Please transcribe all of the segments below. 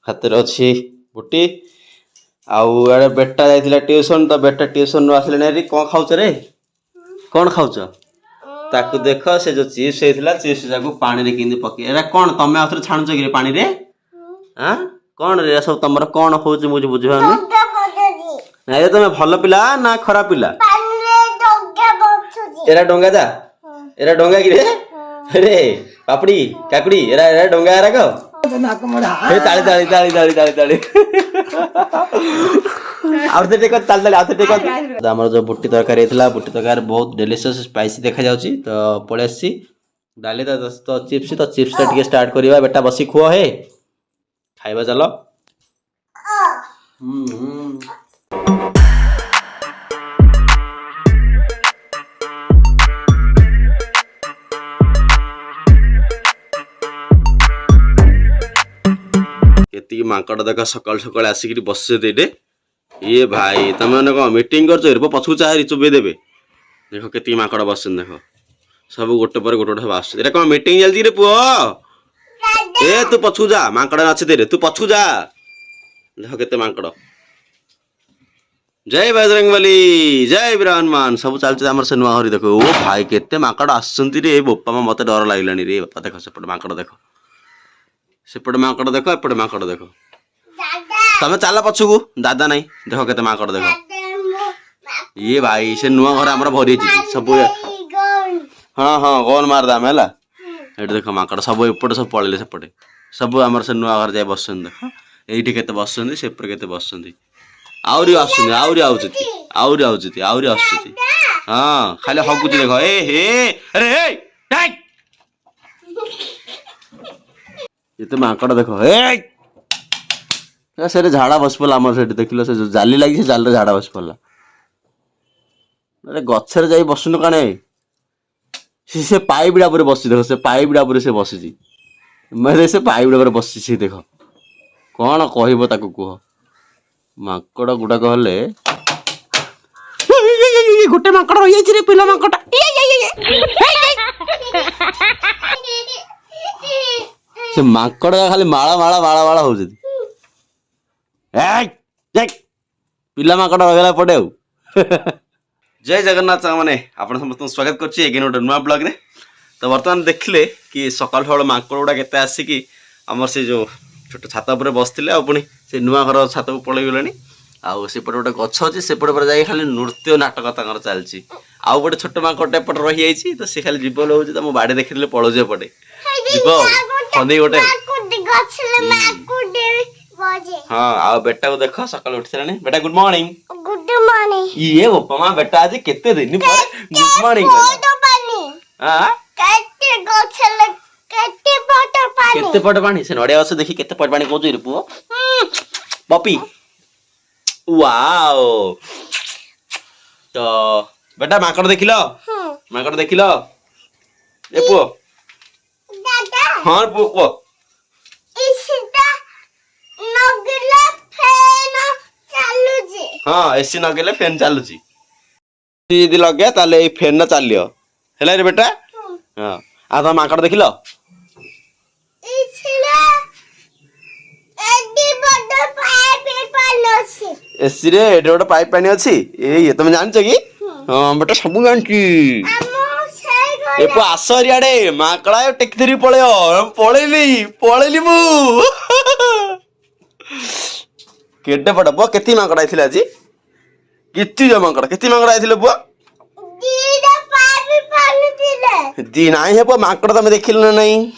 हाथ में अच्छी बुटी आउ बेटा जाइला ट्यूशन तो बेटा ट्यूशन आसिले नहीं कौन खाऊ रे कौन खाऊ ताकू देख से जो चिप्स होता चिप्स जाक पानी के पके एरा कौन तुम आउ छाणुच कि पानी रे हाँ कौन रे सब तुम कौन हो मुझे बुझानी नहीं तुम भल पिला ना खराब पिला एरा डोंगा जा एरा डोंगा कि रे अरे पापड़ी काकड़ी एरा एरा डोंगा एरा को ताली ताली ताली ताली ताली ताली आउते टेक ताली ताली आउते टेक हमर जो बुट्टी तरकारी हेतला बुट्टी तरकारी बहुत डिलीशियस स्पाइसी देखा जाउची तो पळे आसी डाले तो चिप्स टा टिके स्टार्ट करिवा बेटा बसी खुआ हे खाइबा चलो केती मांकड़ देखा सकाल सकाल आसिक बस ये भाई तुम मैंने कौन मीटिंग कर पछू चाहे चुबे देवे देख के मांकड़ बस देख सब गोटे पर गोटे सब आस कौन मीटिंग चलती रे पुओ ए तू पछू जा मांकड़ अच्छे दे तू पछू जा देख के मांकड़ जय बजरंगबली जय वीर हनुमान सब चलते से नुआ हरी देख ओ भाई केते मांकड़ आसुंती रे बोपा मा मते डर लागलानी रे बापा देख सेपटे मांकड़ देख सेपटे मांकड़ देख एपटे मांकड़ देख तमें चल पछकू दादा नहीं देख के मांकड़ देख ये भाई से नुआ घर आम भरी सब हाँ हाँ कौन मारदाम है ये देख मांकड़ सब एपटे सब पड़े सेपटे सब आम से नुआ घर जाए बस देख ये के बस सेपटे के बस आहरी आहरी आसुच्ची हाँ खाली हकुची देख ए हे अरे ये तो मांकड़ देख से झाड़ा बस पड़ा आम से देख से जाली लगी जाल झाड़ा बस पड़ा अरे गचर जा बसुन कणे से पाइपड़ा पर बस देख से पाइपड़ा पर से बसी मैं से पाइपड़ा पर बसी देख कौन कह कह मांकड़ गुड़ाक हेले गोटे मांकड़ रही पिला मांकड़ से मांकड़ खाली माला माला माला माला हो पिला मांकड़ रहा पड़े जय जगन्नाथ मैंने आप समस्त स्वागत कर गोटे नुआ ब्लॉग रे तो बर्तमान देखिले कि सकाल सकाल मांकड़ गुड़ा के आसिकी आमर से जो छोट छात उपर बसते पुणी से नुआ घर छात को पलि गले आउ सेपटे गोटे गछ अच्छे सेपटे पर जाए खाली नृत्य नाटक तर चलती आउ गोटे छोट मांकड़ एपटे रही जाइए तो सी खाली जीवन हो तो मो बाड़ी देखी पलौजे एपटे जीव फंदी गोटे हाँ आ बेटा को देख सकाल उठी सारे बेटा गुड मॉर्निंग ये बोपा माँ बेटा आज केते दिन पर गुड मॉर्निंग केते पट पानी से नड़िया गछ देखी केते पट पानी कहू रे पुओ पपी वाओ तो बेटा मांकड़ देखिल मांकड़ देखिल ए पुओ हाँ पुओ पुओ हाँ एसी नगेले फैन चलुची यदि लगे ताले ए फैन न चलियो हेला रे बेटा हाँ आ तो मांकड़ देखिल एसी रे एडे गोटे पाइप पानी अच्छी ये तुम जान कि हाँ बेटा सब जानची आस इे माकड़ा टेक धरी पलैली पलैली मु केटे पट पुआ केती माकड़ा आइथिले आज केती जो माकड़ा केती माकड़ा आइथिले पुआ दी नाही हे पुआ माकड़ा तमे देखिल ना नहीं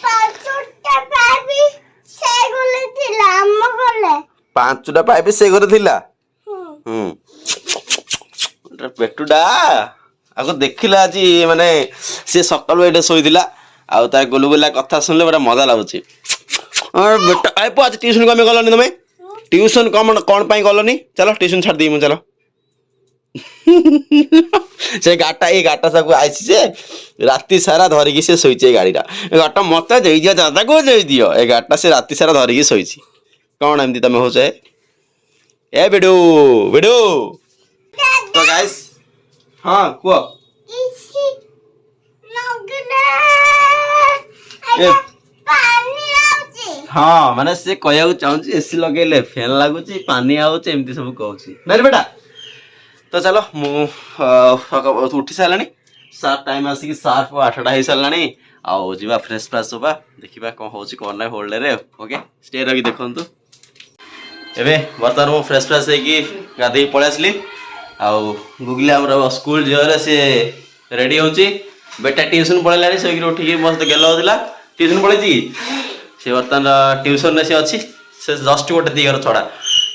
पांचटा पाइप से घरे थिला पेटुडा आगो देखिला आज माने से सकाळु एटे सोइदिला आ ता गोलुगोला कथा सुनले बड़ा मजा लागुची और बेटा आइ पो आज ट्यूशन कमे गलनी तमे ट्यूशन कौन पाई गलनी चलो ट्यूशन छाड़ दी मु चलो से गाटा ये गाटा सब आइछि जे राती सारा धरिकी से सोइचे गाड़ीटा गाटा मते देई दिया दादा को देई दियो ए गाटा से राती सारा धरिकी सोइछि कौन एमती तमे होछे ए बेडू बेडू तो गाइस हाँ को हाँ माने से कहया चाहूँ एसी लगे फैन लगुच पानी आमती सब कहूँ ना बेटा। तो चलो मु उठी सारे सार टाइम आसिक सार्प 8टा हो सारे आउ जा फ्रेश फ्रेश होगा देखा कौन हो कौन ना होल्डे ओके स्टे रखी देखु एबे बर्तमान मु फ्रेश फ्रेश होगी गाधे पलि आसली आउ गुगली आम स्कूल झील सी रेडी होची बेटा ट्यूशन पढ़ेगा से उठिक मस्त गेल होता ट्यूशन पढ़ी सी बर्तमान ट्यूशन सी अच्छी से जस्ट गोटे दिगर छड़ा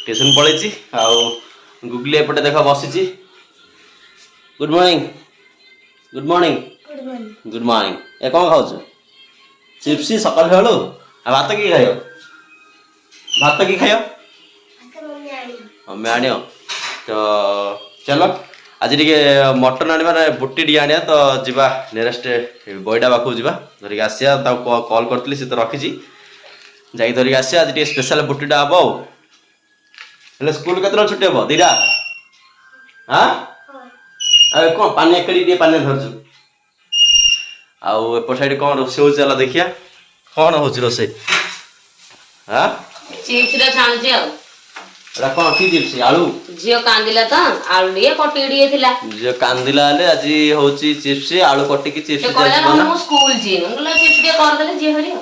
ट्यूशन पढ़ी आउ गुगली एपटे देख बसी good morning good morning good morning ए कौन खाऊ चिप्स सकाल खेलु भात कि खाइयो भात कि खाइयो मम्मी आण तो चलो आज टे मटन आने बुटी टी आने तो जीवा नियरेस्ट बईटा पाखु जा धरिक आसिया कॉल करती सी तो रखी जा धरिक आसिया आज टे स्पेशल बुटीटा हम हेल्ले स्कूल के छुट्टी हम 2टा हाँ अरे कौन पानी एक पानी धरचु आउ एपट साइड कौन रोसे हो चला देखिया कौन हो रोसे हाँ चिप्स छाणुची आ एटा कौन की चिप्स आलू झियो कांदिला तो आलू लिए कटी दिए थिला जे कांदिला ले आज होची चिप्स आलू कटी की चिप्स कहला हम स्कूल जी नला चिप्स के कर देले जे हरी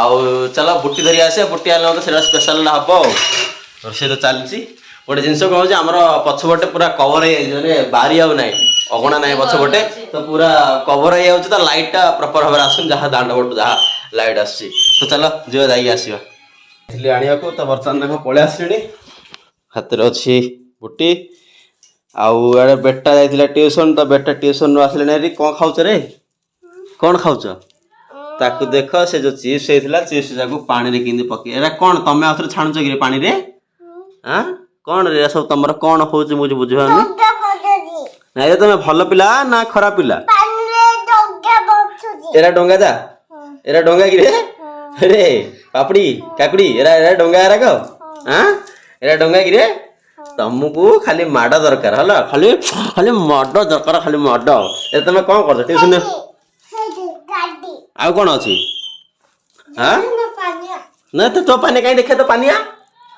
आउ चलो बुटी धरी आसे बुटी आले तो सेटा स्पेशल हबो और से तो चलची गोटे जिनस कौन आमर पछपटे पूरा कवर हो बारी आउ ना अगणा ना पछपटे तो पूरा कवर हो तो लाइटा प्रॉपर भाव आस जहाँ दांड बटू जहाँ लाइट आसी तो चलो जो जाइए आसवा आने को तो बर्तमान देख पलि आसली हाथ में अच्छी बुटी आउ बेटा जाइला ट्यूशन तो बेटा ट्यूशन आसले कौन खाऊ रे कौन खाऊ ताकू देख से जो चिप्स होता चिप्स जाक पानी रे किंदी पके एरा कौन तमे आउथरे छाणुच कि पानी रे हां कौन रे सब तमरा कौन होउछ मुझे बुझानी नहीं तुम भल पिला ना खराब पिला एरा डोंगा जा एरा डोंगा कि रे रे पापड़ी काकड़ी एरा एरा डोंगा एरा को हां एरा डोंगा कि रे तुमको खाली माड दरकार हला खाली खाली माड दरकार खाली माड ए तुम कौन कर ट्यूशन आउ कौन अच्छी हाँ ना तो पानी कहीं देखे तो पानिया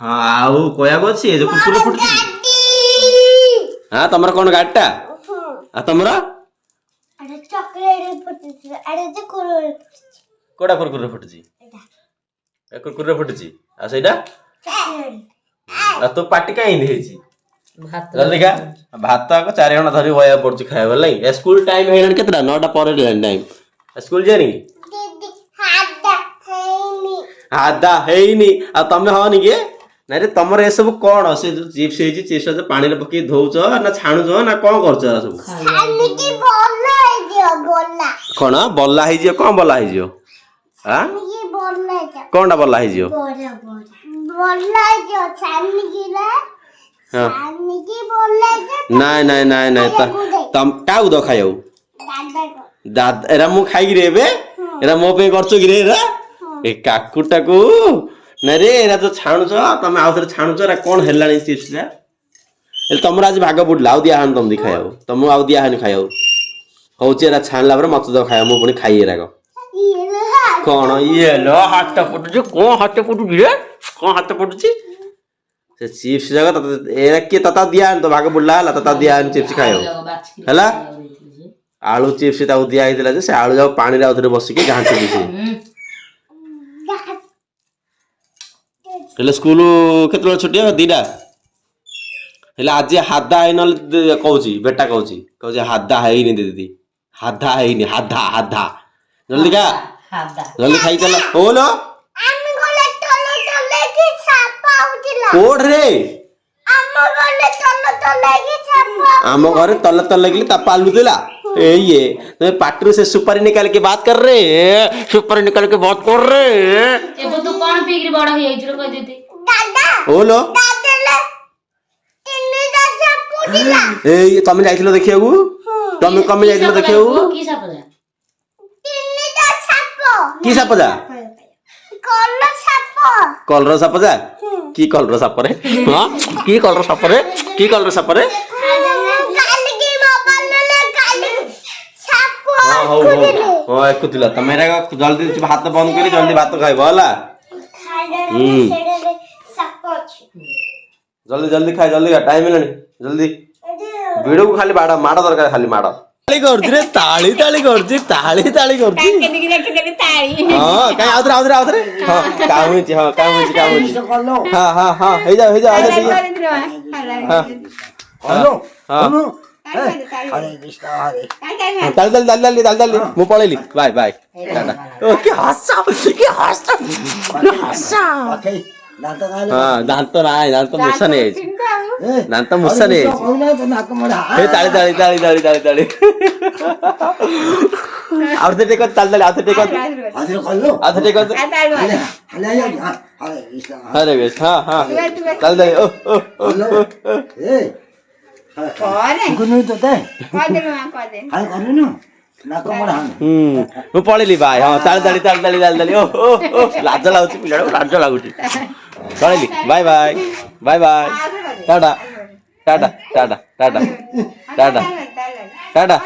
हाँ आउ कहया अच्छी जो कुकुर फुटुची हाँ तुम कौन गाड़टा आ तुम कोड़ा कुरकुरे फुटुची कुरकुरे फुटुची आ सेटा आ तो पाटी कहीं देछि जल्दी खा भात को 4 जण धरी बया पड़छ खाए वाला स्कूल टाइम हेलन केतरा 9टा पर टाइम स्कूल जानी हादा हेनी आ तमे हनी के ना रे तमर ए सब कोन से जो चिप्स हेजी चिप्स पानी रे पकी धोउछ ना छाणुछ ना कोन करछ सब छानी की बोला हे जियो बोला कोन बोला हे जियो कोन बोला हे जियो हां ये बोला हे कोनटा बोला हे जियो बोला हे जियो छानी की रे छानी की बोला हे नहीं नहीं नहीं नहीं तम काउ दो खायौ दादा एरा मु खाई रे बे एरा मो पे करछो कि रे एरा ए काकुटा को ना रे एरा तो छाणुछ तमे आउथरे छाणुछ रा कोन हेलानी चिप्स रे ए तमरा आज भाग बुडला आउ दिया हान तम दि खायौ तम आउ दिया हान खायौ होचे एरा छाणला पर मत दो खायौ मु पुनी खाई एरा को कोन ये लो हाथ फुटुछ कोन हाथ फुटुछ रे कोन हाथ फुटुछ से चिप्स जगह त एरा के तता दिया हान तो भाग बुडला हला तता दिया हान चिप्स खायौ हला आलू चिप्स ताऊ दिया हितला जे से आलू जाऊ पानी रे आउथरे बसिके घांटी दिसे हेले स्कूल केतलो छुट्टी 2टा हेले आज हादा आइनल कहूची बेटा कहूची हादा हैनी दीदी हादा हैनी हादा हादा जल्दी का जल्दी खाई चला बोलो हम गोले तले तले की छापा उठिला कोड रे हम गोले तले तले की छापा हम घरे तले तले की तापा आलू देला ए ये तुम्हें पाटरू से सुपारी निकाल के बात कर रहे सुपारी निकाल के बात कर रहे ए वो तो कौन पीगरी बड़ा है इधर कह देते दादा बोलो दादा ले तिन्नी दा छापू दिला ए तुम जाइथिलो देखियागु तुम कम जाइथिलो देखियागु की साप जा तिन्नी दा छाप की साप जा कलर साप जा की कलर साप रे हां की कलर साप रे की कलर साप रे हाँ हाँ हाँ तुला तमेरा जल्दी हाथ बंद करी जल्दी भात खाइब हला जल्दी जल्दी खाए जल्दी टाइम मिलनी जल्दी भिड़ को खाली माड़ माड़ दरकार खाली माड़ ताली करछि रे ताली ताली करछि ताली ताली करछि हां काई आउतरे हां काम होछि हां हां हे जा आउतरे हां हेलो हेलो ताली मु पळेली बाय बाय टाटा ओ की हसा हाँ दांत नाही दांत मुसा नाही दांत मुसा नाही हे ताळी ताळी ताळी ताळी ताळी ताळी अर्धे टेकत ताली अर्धे टेकत अरे बेस हाँ हाँ ताली ताळी ओ ओ ओ ମୁଁ ପଳେଇଲି ଭାଇ ହଁ ତାଳି ତାଳି ତାଳି ତାଳି ତାଳି ତାଳି ଓ ଓ ଓ ଲାଜ ଲାଗୁଛି ପିଲାଟାକୁ ଲାଜ ଲାଗୁଛି ପଳେଇଲି bye bye bye bye tata tata tata tata tata tata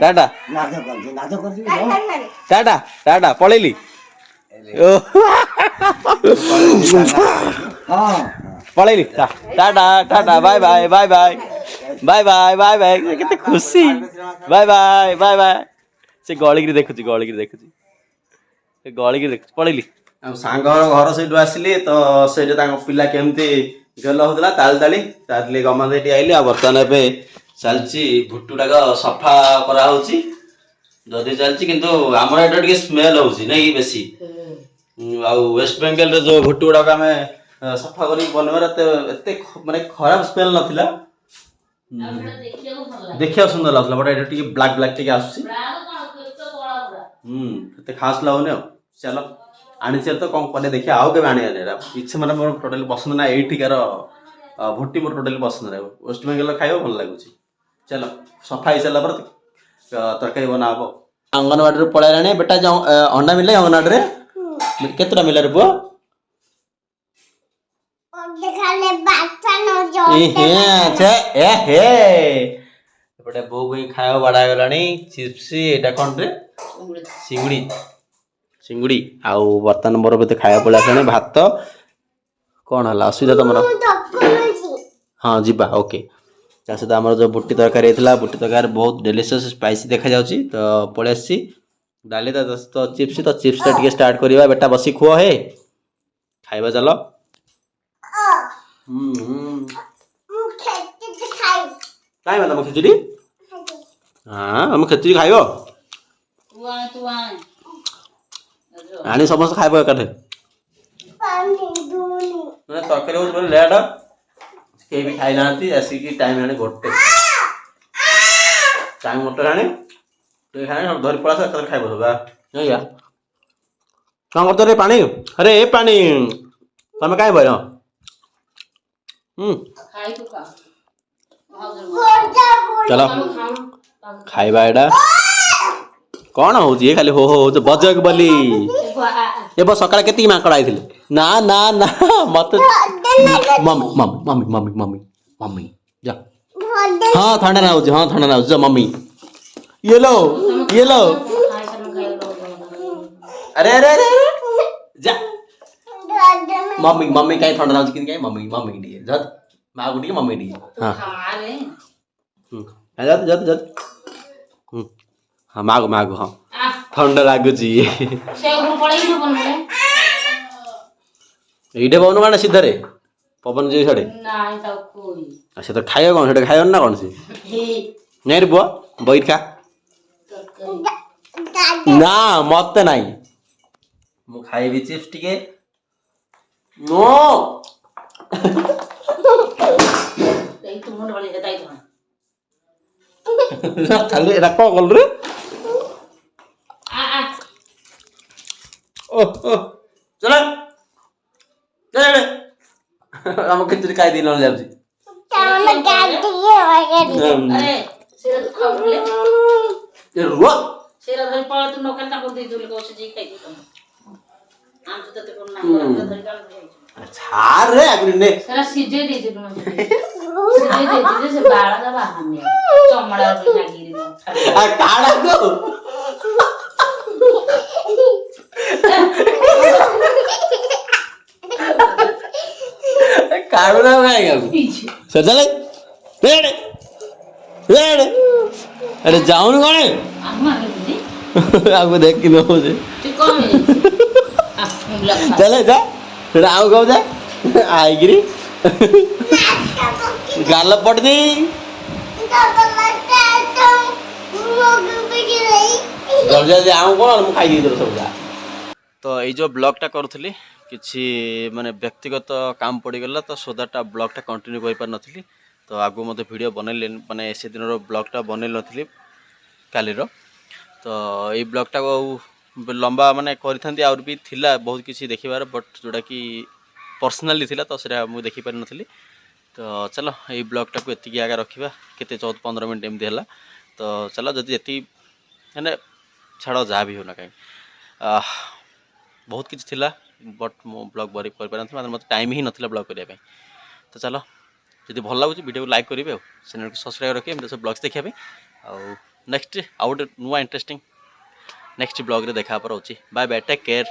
tata tata tata ପଳେଇଲି ଓ ପଳେଇଲି tata tata bye bye bye bye bye bye bye bye केते खुशी बाय बाय बाय बाय से गळिगिरी देखुची पळेली आ सांग घर सेठु आसिली तो सेठे तांग पिला केमती गेल होतला ताल ताली ताली गमा देटी आइली आ वर्तमान एबे चलची भुट्टुडाक सफा करा होची जदी चलची किंतु हमर एटा के स्मेल होची नै बेसी आ वेस्ट बेंगल रे जो भुट्टुडाक हमें सफा करी बनवर एते माने खराब स्मेल नथिला देखिया सुंदर लागला बट एटा टिके ब्लैक ब्लैक टिके आसी एते खास लागोने चलो आनी चल तो कौन करे देखिया आउ के आनी आने इच्छा माने मोर टोटली पसंद ना एठिकार भुट्टी मोर टोटली पसंद ना वेस्ट बेंगल खाइबो भल लागुची चलो सफा ही चला पर तरकारी बनाबो अंगनवाड़ी रे पळालाने बेटा अंडा मिले अंगनवाड़ी रे केतरा मिले रे बो एपटे बो को खाया बड़ा गलानी चिप्स एटा कोन रे सिंगुड़ी सिंगुड़ी आउ बर्तन मोर बते खाया पड़ा सने भात कोन हला असुविधा तमरा हां जिबा ओके तासे त हमर जो बुट्टी तरकारी हेतला बुट्टी तरकारी बहुत डिलीशियस स्पाइसी देखा जाउची तो पळे आसी डाले तो चिप्स टिके स्टार्ट करिवा बेटा बसी खुआ हे खाइबा चलो काय मतलब खिचड़ी हाँ हम खिचड़ी खाइबो आनी समस्त खाइबो एकाठे माने तरकारी हो बोले लेट के भी खाइ नांती ऐसी की टाइम आने गोटे टाइम गोटे आने तो खाने सब धरि पड़ा से खाइबो बा नहीं या कौन करतो रे पानी अरे ए पानी तमे काई भयो खाइ तू का चलो खाइबा एडा कौन हो जी खाली हो बजक बली ए बस सकाळ केती माकड़ आइथिले ना ना ना मत mummy mummy mummy mummy mummy जा हां ठंडा ना हो हां ठंडा ना हो जा मम्मी ये लो अरे अरे अरे जा मम्मी मम्मी काई ठंडा ना हो कि काई मम्मी मम्मी डी जा मां गुडी मम्मी डी हां खाले जात जात जात हाँ मागो मागो हाँ ठंडा लागुची से ऊपर पड़े न बनले एइडे बनु माने सीधा रे पवन जी छड़े नाही त कोई अच्छा तो खाइयो कोन छड़े खाइयो ना कोन से हे नहीं रे बुआ बैठ खा ना मत नहीं मु खाइबी चिप्स टिके नो ए तू मुंड वाली दाई तो खाली एरा को गल रे आ आ ओ ओ चल चल हम खिचड़ी खाई दिन जाबजी अरे सेरा तू खावले ये रुआ सेरा धरि पळ तू नोकल ता कर दे दुले को से जी खाई तू आम तो ते कोन ना धरि काल छार रे अग्नि ने सेरा सिजे दे दे तुम सिजे दे से बाळा दा बाहने चमड़ा पे लागिरी न आ काड़ा को କାଢୁନା କାହିଁକି ସେ ଚାଲେ अरे जाऊन कौन है आपको देख के मैं मुझे चले जा राव कब जा आईगिरी गाल पड़ दी जल्दी आऊँ कौन मुझे खाई दी सब जा तो ये जो ब्लॉगटा करूली किसी माने व्यक्तिगत काम पड़गला तो सो दैट ब्लॉगटा कंटिन्यू कर पार नथली तो आगु मत वीडियो बनैले माने से दिन ब्लॉगटा बनैल नथली कालीर तो ये ब्लॉगटा को लंबा माने करी आउर भी थिला बहुत किसी देखिबार बट जोड़ा कि पर्सनाली थिला तो सेटा मु देखि पार नथली तो चलो ये ब्लॉगटा को एतिकी आगे रखिबा केते 14-15 मिनट एमदी हला तो चलो जदि एति माने छाड़ो जा भी होना कहीं बहुत किसी थिला बट मो ब्लॉग बरी कर पार नथि मतलब टाइम ही नथिला ब्लॉग करिया पे तो चलो जदि भल लागुची वीडियो को लाइक करेंगे चैनल को सब्सक्राइब रखिए एम ब्लॉग्स देखा नेक्स्ट आउ गोटे नुआ इंटरेस्टिंग नेक्स्ट ब्लॉग रे देखा पर होची बाय बाय टेक केयर।